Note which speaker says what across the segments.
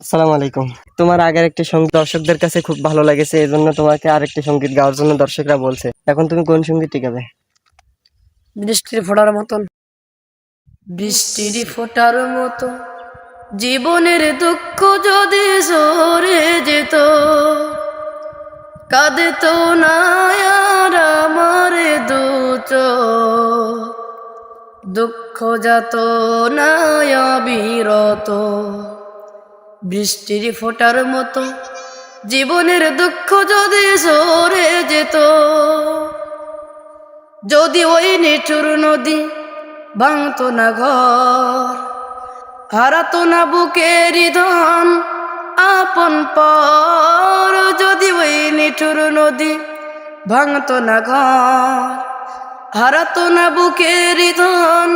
Speaker 1: আসসালামু আলাইকুম। তোমার আগের একটি সঙ্গীত দর্শকদের কাছে খুব ভালো লেগেছে, এজন্য তোমাকে আরেকটি সঙ্গীত গাওয়ার জন্য দর্শকরা বলছে। এখন তুমি কোন সঙ্গীতটি গাবে?
Speaker 2: বৃষ্টির ফোঁটার মতন। বৃষ্টির ফোঁটার মতো জীবনের দুঃখ যদি সরে যেত, কাঁদে তো না আর আমার দু চোখ, দুঃখ যত না অবিরত। বৃষ্টির ফোঁটার মতো জীবনের দুঃখ যদি সরে যেত, যদি ওই নিঠুর নদী ভাঙতো না ঘর, হারাতো না বুকের ধন আপন পর, যদি ওই নিঠুর নদী ভাঙতো না ঘর, হারাতো না বুকের ধন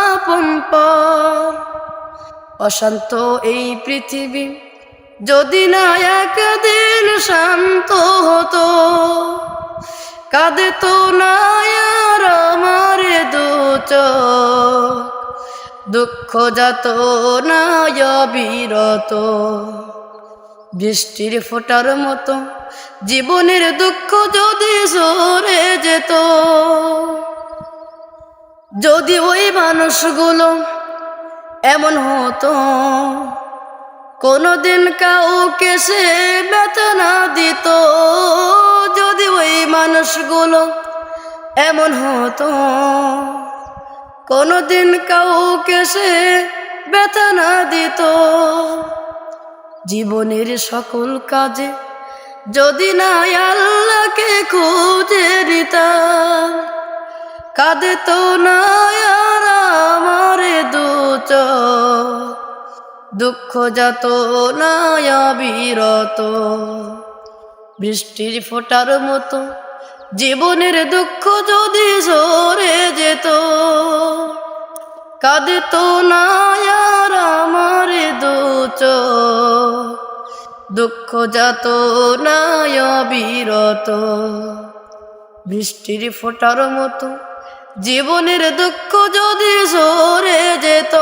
Speaker 2: আপন পর। অশান্ত এই পৃথিবী যদি না একদিন শান্ত হতো, কাঁদে তো না আর আমার দু চোখ, দুঃখ যত না অবিরত। বৃষ্টির ফোঁটার মতো জীবনের দুঃখ যদি সরে যেত, যদি ওই মানুষগুলো এমন হতো কোনোদিন কাউকে সে ব্যথা না দিত, যদি ওই মানুষগুলো এমন হতো কোনোদিন কাউকে সে ব্যথা না দিত, জীবনের সকল কাজে যদি না আল্লাহকে খুঁজে দিতাম, কাঁদে তো না আর আমার দু চোখ, দুঃখ যত না অবিরত। বৃষ্টির ফোঁটার মতো জীবনের দুঃখ যদি সরে যেত, কাঁদে তো না আর আমার দু চোখ, দুঃখ যত না অবিরত। বৃষ্টির ফোঁটার মতো জীবনের দুঃখ যদি সরে যেত।